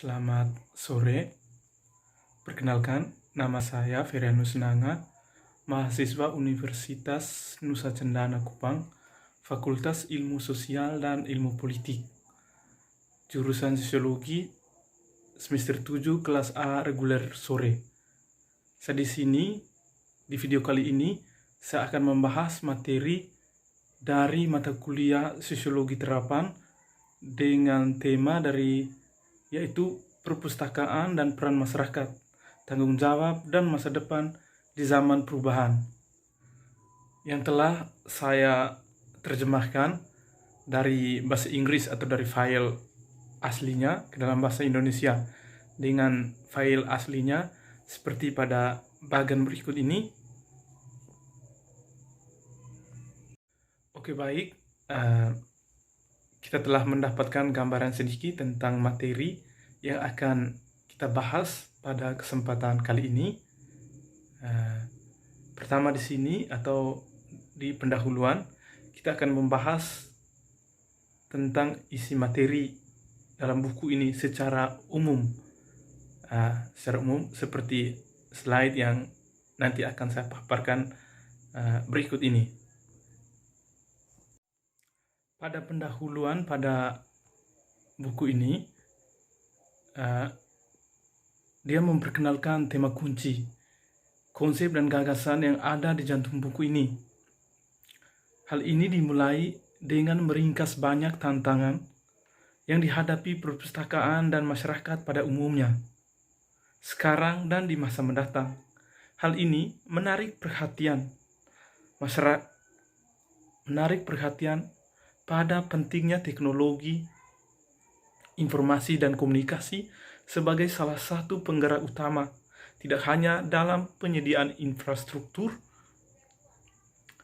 Selamat sore, perkenalkan nama saya Ferianus Nanga, mahasiswa Universitas Nusa Cendana Kupang, Fakultas Ilmu Sosial dan Ilmu Politik, jurusan Sosiologi, semester 7 kelas A reguler sore. Di video kali ini, saya akan membahas materi dari mata kuliah Sosiologi Terapan dengan tema yaitu perpustakaan dan peran masyarakat, tanggung jawab dan masa depan di zaman perubahan, yang telah saya terjemahkan dari bahasa Inggris atau dari file aslinya ke dalam bahasa Indonesia dengan file aslinya seperti pada bagian berikut ini. Oke, baik. Kita telah mendapatkan gambaran sedikit tentang materi yang akan kita bahas pada kesempatan kali ini. Pertama di sini atau di pendahuluan, kita akan membahas tentang isi materi dalam buku ini secara umum. Seperti slide yang nanti akan saya paparkan berikut ini. Pada pendahuluan pada buku ini, dia memperkenalkan tema kunci, konsep dan gagasan yang ada di jantung buku ini. Hal ini dimulai dengan meringkas banyak tantangan yang dihadapi perpustakaan dan masyarakat pada umumnya, sekarang dan di masa mendatang. Hal ini menarik perhatian pada pentingnya teknologi, informasi dan komunikasi sebagai salah satu penggerak utama, tidak hanya dalam penyediaan infrastruktur,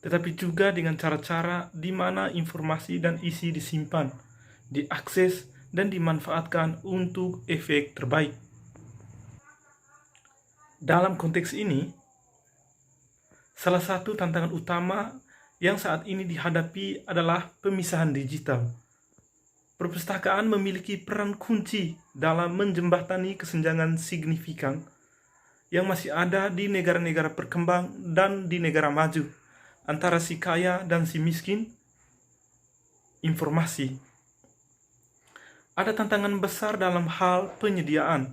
tetapi juga dengan cara-cara di mana informasi dan isi disimpan, diakses, dan dimanfaatkan untuk efek terbaik. Dalam konteks ini, salah satu tantangan utama yang saat ini dihadapi adalah pemisahan digital. Perpustakaan memiliki peran kunci dalam menjembatani kesenjangan signifikan yang masih ada di negara-negara berkembang dan di negara maju antara si kaya dan si miskin informasi. Ada tantangan besar dalam hal penyediaan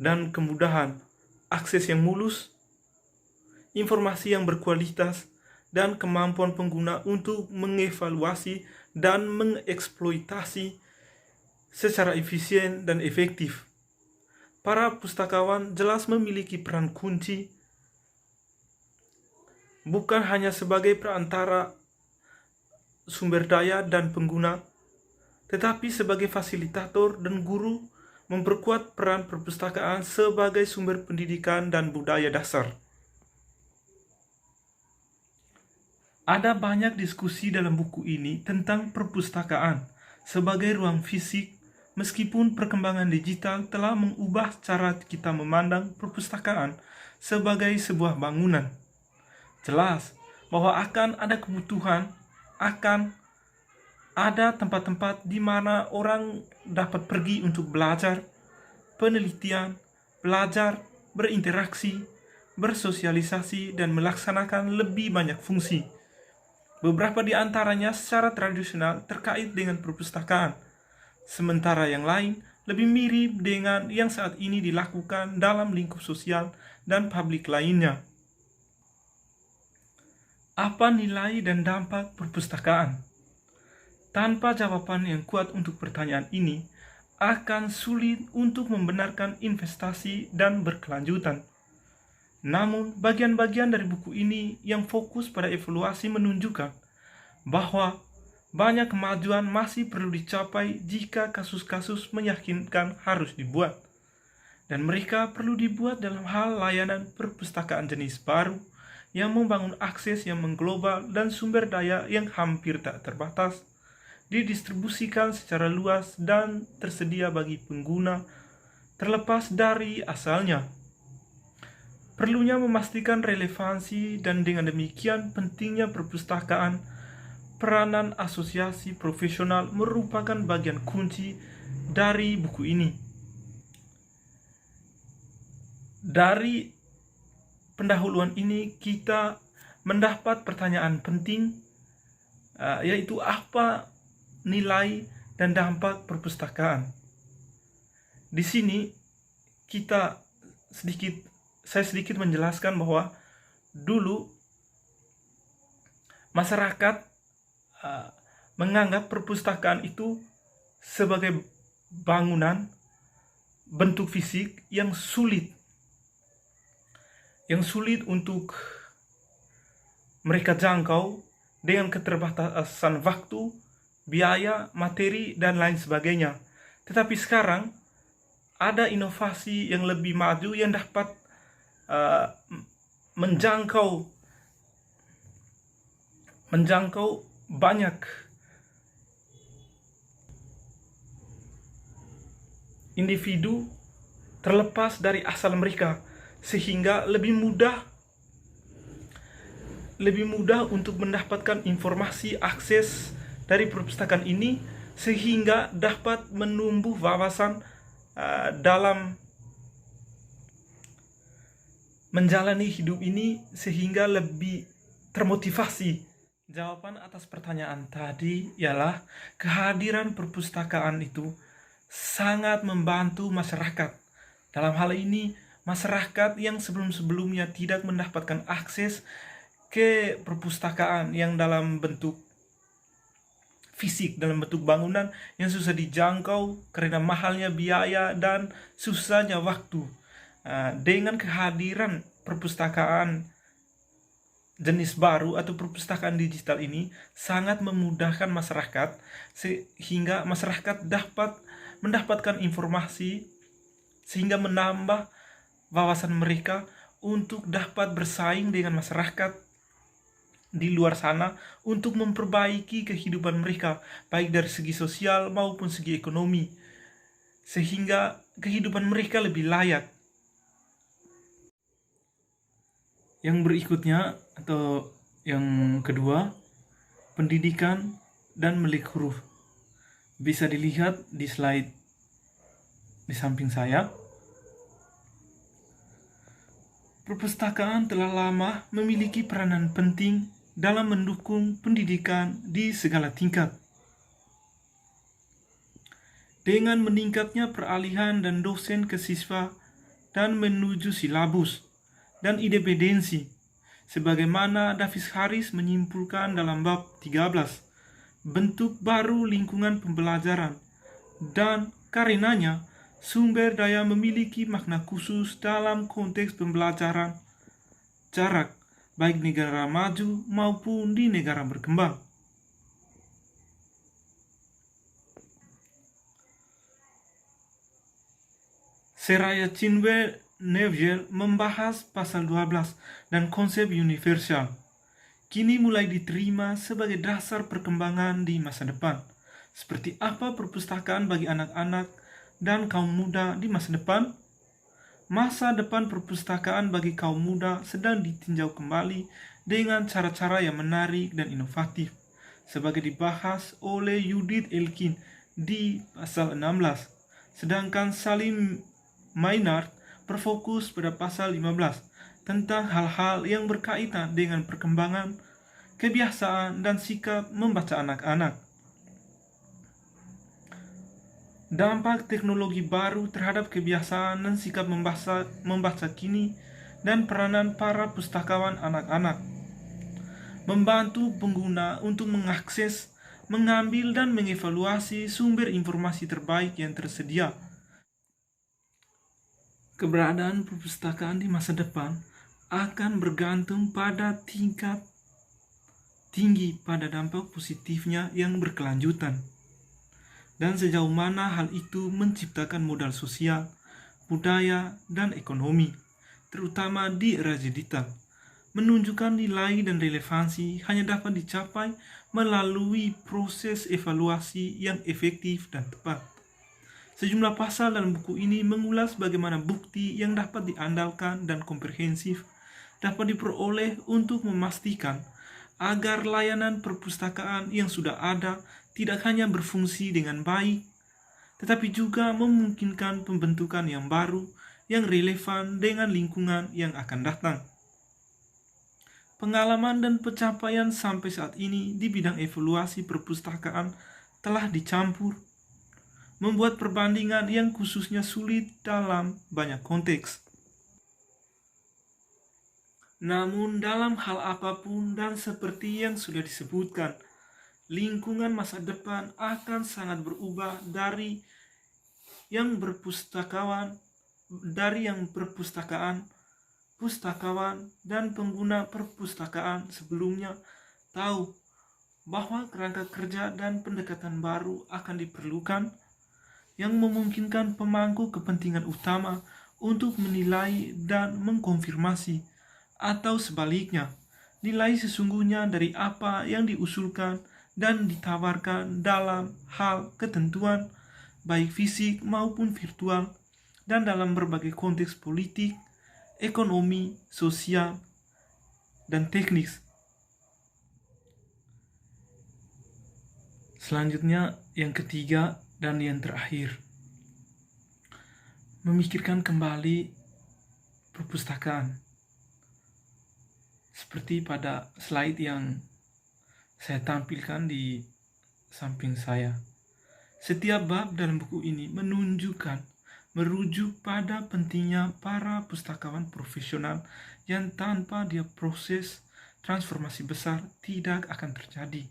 dan kemudahan, akses yang mulus, informasi yang berkualitas, dan kemampuan pengguna untuk mengevaluasi dan mengeksploitasi secara efisien dan efektif. Para pustakawan jelas memiliki peran kunci, bukan hanya sebagai perantara sumber daya dan pengguna, tetapi sebagai fasilitator dan guru, memperkuat peran perpustakaan sebagai sumber pendidikan dan budaya dasar. Ada banyak diskusi dalam buku ini tentang perpustakaan sebagai ruang fisik, meskipun perkembangan digital telah mengubah cara kita memandang perpustakaan sebagai sebuah bangunan. Jelas bahwa akan ada kebutuhan, akan ada tempat-tempat di mana orang dapat pergi untuk belajar, penelitian, belajar, berinteraksi, bersosialisasi, dan melaksanakan lebih banyak fungsi. Beberapa di antaranya secara tradisional terkait dengan perpustakaan, sementara yang lain lebih mirip dengan yang saat ini dilakukan dalam lingkup sosial dan publik lainnya. Apa nilai dan dampak perpustakaan? Tanpa jawaban yang kuat untuk pertanyaan ini, akan sulit untuk membenarkan investasi dan berkelanjutan. Namun, bagian-bagian dari buku ini yang fokus pada evaluasi menunjukkan bahwa banyak kemajuan masih perlu dicapai jika kasus-kasus meyakinkan harus dibuat. Dan mereka perlu dibuat dalam hal layanan perpustakaan jenis baru yang membangun akses yang mengglobal dan sumber daya yang hampir tak terbatas, didistribusikan secara luas dan tersedia bagi pengguna terlepas dari asalnya. Perlunya memastikan relevansi dan dengan demikian pentingnya perpustakaan peranan asosiasi profesional merupakan bagian kunci dari buku ini. Dari pendahuluan ini kita mendapat pertanyaan penting, yaitu apa nilai dan dampak perpustakaan. Di sini saya sedikit menjelaskan bahwa dulu masyarakat menganggap perpustakaan itu sebagai bangunan bentuk fisik yang sulit untuk mereka jangkau dengan keterbatasan waktu, biaya, materi, dan lain sebagainya. Tetapi sekarang ada inovasi yang lebih maju yang dapat menjangkau banyak individu terlepas dari asal mereka, sehingga lebih mudah untuk mendapatkan informasi akses dari perpustakaan ini, sehingga dapat menumbuh wawasan dalam menjalani hidup ini, sehingga lebih termotivasi. Jawaban atas pertanyaan tadi ialah kehadiran perpustakaan itu sangat membantu masyarakat. Dalam hal ini, masyarakat yang sebelum-sebelumnya tidak mendapatkan akses ke perpustakaan yang dalam bentuk fisik, dalam bentuk bangunan yang susah dijangkau karena mahalnya biaya dan susahnya waktu. Dengan kehadiran perpustakaan jenis baru atau perpustakaan digital ini sangat memudahkan masyarakat, sehingga masyarakat dapat mendapatkan informasi, sehingga menambah wawasan mereka untuk dapat bersaing dengan masyarakat di luar sana untuk memperbaiki kehidupan mereka, baik dari segi sosial maupun segi ekonomi, sehingga kehidupan mereka lebih layak. Yang berikutnya atau yang kedua, pendidikan dan melek huruf. Bisa dilihat di slide di samping saya. Perpustakaan telah lama memiliki peranan penting dalam mendukung pendidikan di segala tingkat. Dengan meningkatnya peralihan dan dosen ke siswa dan menuju silabus dan independensi, sebagaimana Davis Harris menyimpulkan dalam bab 13, bentuk baru lingkungan pembelajaran, dan karenanya sumber daya memiliki makna khusus dalam konteks pembelajaran jarak, baik negara maju maupun di negara berkembang. Seraya Chinwe Neville membahas pasal 12 dan konsep universal kini mulai diterima sebagai dasar perkembangan di masa depan. Seperti apa perpustakaan bagi anak-anak dan kaum muda di masa depan? Masa depan perpustakaan bagi kaum muda sedang ditinjau kembali dengan cara-cara yang menarik dan inovatif, sebagai dibahas oleh Judith Elkin di pasal 16, sedangkan Salim Maynard berfokus pada pasal 15 tentang hal-hal yang berkaitan dengan perkembangan, kebiasaan, dan sikap membaca anak-anak. Dampak teknologi baru terhadap kebiasaan dan sikap membaca kini dan peranan para pustakawan anak-anak. Membantu pengguna untuk mengakses, mengambil, dan mengevaluasi sumber informasi terbaik yang tersedia. Keberadaan perpustakaan di masa depan akan bergantung pada tingkat tinggi pada dampak positifnya yang berkelanjutan, dan sejauh mana hal itu menciptakan modal sosial, budaya, dan ekonomi, terutama di era digital. Menunjukkan nilai dan relevansi hanya dapat dicapai melalui proses evaluasi yang efektif dan tepat. Sejumlah pasal dalam buku ini mengulas bagaimana bukti yang dapat diandalkan dan komprehensif dapat diperoleh untuk memastikan agar layanan perpustakaan yang sudah ada tidak hanya berfungsi dengan baik, tetapi juga memungkinkan pembentukan yang baru yang relevan dengan lingkungan yang akan datang. Pengalaman dan pencapaian sampai saat ini di bidang evaluasi perpustakaan telah dicampur, membuat perbandingan yang khususnya sulit dalam banyak konteks. Namun dalam hal apapun dan seperti yang sudah disebutkan, lingkungan masa depan akan sangat berubah dari yang berpustakawan, pustakawan dan pengguna perpustakaan sebelumnya tahu bahwa kerangka kerja dan pendekatan baru akan diperlukan yang memungkinkan pemangku kepentingan utama untuk menilai dan mengkonfirmasi, atau sebaliknya, nilai sesungguhnya dari apa yang diusulkan dan ditawarkan dalam hal ketentuan, baik fisik maupun virtual, dan dalam berbagai konteks politik, ekonomi, sosial, dan teknis. Selanjutnya, yang ketiga dan yang terakhir, memikirkan kembali perpustakaan. Seperti pada slide yang saya tampilkan di samping saya. Setiap bab dalam buku ini merujuk pada pentingnya para pustakawan profesional yang tanpa dia proses transformasi besar tidak akan terjadi.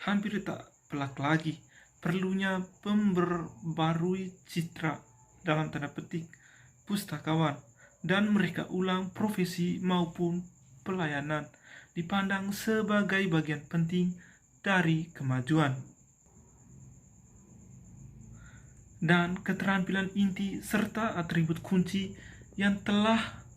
Hampir tak pelak lagi perlunya memperbarui citra dalam tanda petik pustakawan dan mereka ulang profesi maupun pelayanan dipandang sebagai bagian penting dari kemajuan. Dan keterampilan inti serta atribut kunci yang telah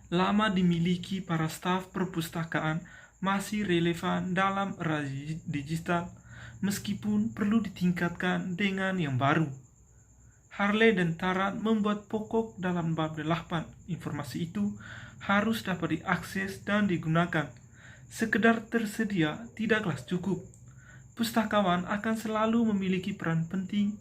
lama dimiliki para staf perpustakaan masih relevan dalam era digital meskipun perlu ditingkatkan dengan yang baru. Harley dan Taran membuat pokok dalam bab 8. Informasi itu harus dapat diakses dan digunakan. Sekedar tersedia tidaklah cukup. Pustakawan akan selalu memiliki peran penting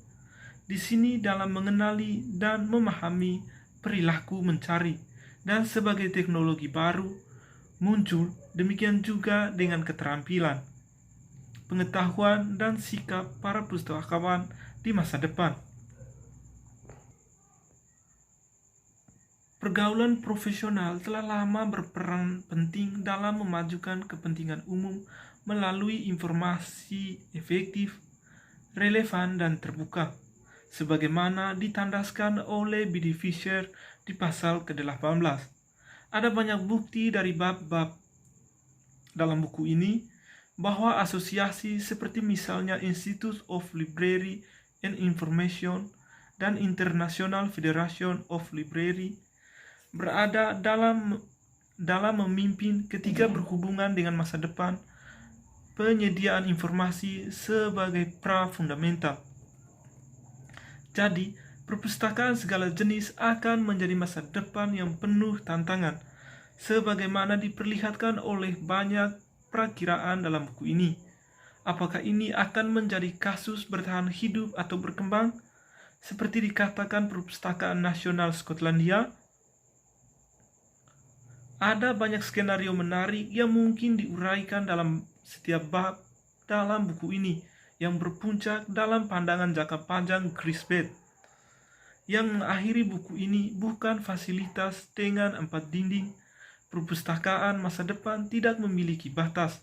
di sini dalam mengenali dan memahami perilaku mencari, dan sebagai teknologi baru muncul, demikian juga dengan keterampilan, pengetahuan, dan sikap para pustakawan di masa depan. Pergaulan profesional telah lama berperan penting dalam memajukan kepentingan umum melalui informasi efektif, relevan, dan terbuka, sebagaimana ditandaskan oleh B.D. Fisher di pasal ke-18. Ada banyak bukti dari bab-bab dalam buku ini bahwa asosiasi seperti misalnya Institute of Library and Information dan International Federation of Library berada dalam memimpin ketika berhubungan dengan masa depan penyediaan informasi sebagai pra-fundamental. Jadi, perpustakaan segala jenis akan menjadi masa depan yang penuh tantangan, sebagaimana diperlihatkan oleh banyak perakiraan dalam buku ini. Apakah ini akan menjadi kasus bertahan hidup atau berkembang, seperti dikatakan Perpustakaan Nasional Skotlandia? Ada banyak skenario menarik yang mungkin diuraikan dalam setiap bab dalam buku ini, yang berpuncak dalam pandangan jangka panjang Chris Beth, yang mengakhiri buku ini bukan fasilitas dengan 4 dinding. Perpustakaan masa depan tidak memiliki batas.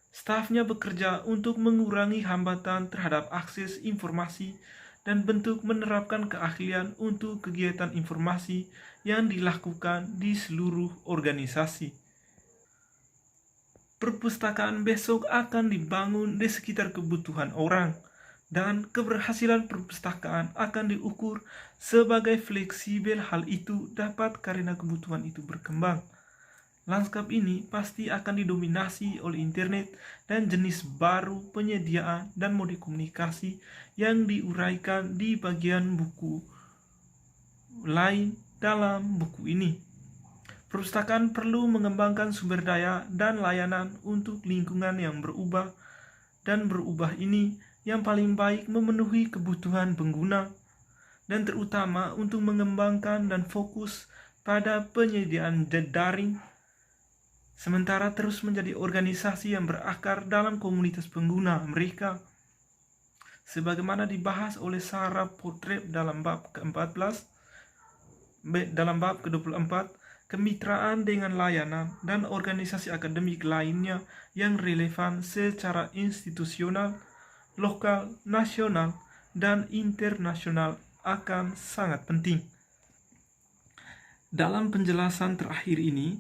Stafnya bekerja untuk mengurangi hambatan terhadap akses informasi dan bentuk menerapkan keahlian untuk kegiatan informasi yang dilakukan di seluruh organisasi. Perpustakaan besok akan dibangun di sekitar kebutuhan orang, dan keberhasilan perpustakaan akan diukur sebagai fleksibel. Hal itu dapat karena kebutuhan itu berkembang. Lanskap ini pasti akan didominasi oleh internet dan jenis baru penyediaan dan mode komunikasi yang diuraikan di bagian buku lain dalam buku ini. Perpustakaan perlu mengembangkan sumber daya dan layanan untuk lingkungan yang berubah, dan berubah ini yang paling baik memenuhi kebutuhan pengguna, dan terutama untuk mengembangkan dan fokus pada penyediaan daring, sementara terus menjadi organisasi yang berakar dalam komunitas pengguna mereka. Sebagaimana dibahas oleh Sarah Potret dalam bab ke-14, dalam bab ke-24, kemitraan dengan layanan dan organisasi akademik lainnya yang relevan secara institusional, lokal, nasional, dan internasional akan sangat penting. Dalam penjelasan terakhir ini,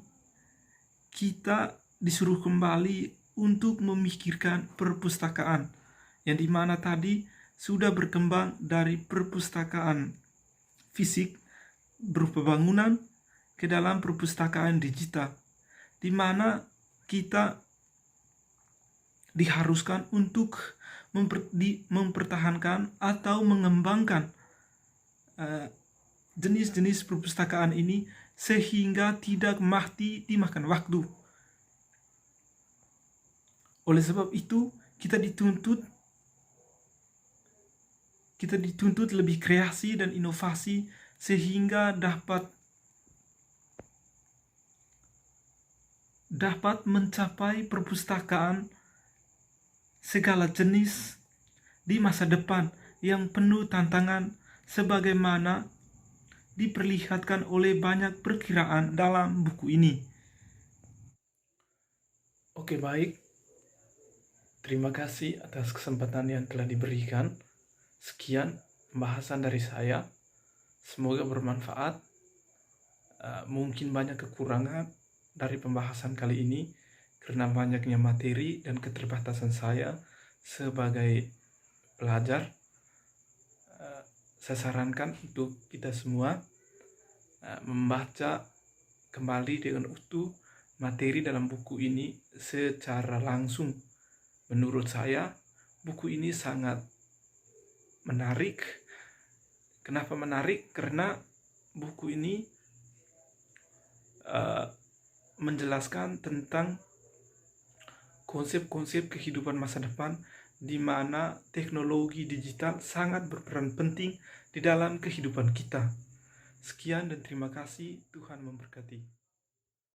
kita disuruh kembali untuk memikirkan perpustakaan, yang dimana tadi sudah berkembang dari perpustakaan fisik berupa bangunan ke dalam perpustakaan digital, di mana kita diharuskan untuk mempertahankan atau mengembangkan jenis-jenis perpustakaan ini sehingga tidak mati dimakan waktu. Oleh sebab itu, kita dituntut lebih kreasi dan inovasi sehingga dapat mencapai perpustakaan segala jenis di masa depan yang penuh tantangan, sebagaimana diperlihatkan oleh banyak perkiraan dalam buku ini. Oke, baik. Terima kasih atas kesempatan yang telah diberikan. Sekian pembahasan dari saya. Semoga bermanfaat. Mungkin banyak kekurangan dari pembahasan kali ini karena banyaknya materi dan keterbatasan saya sebagai pelajar. Saya sarankan untuk kita semua membaca kembali dengan utuh materi dalam buku ini secara langsung. Menurut saya, buku ini sangat menarik. Kenapa menarik? Karena buku ini menjelaskan tentang konsep-konsep kehidupan masa depan, di mana teknologi digital sangat berperan penting di dalam kehidupan kita. Sekian dan terima kasih. Tuhan memberkati.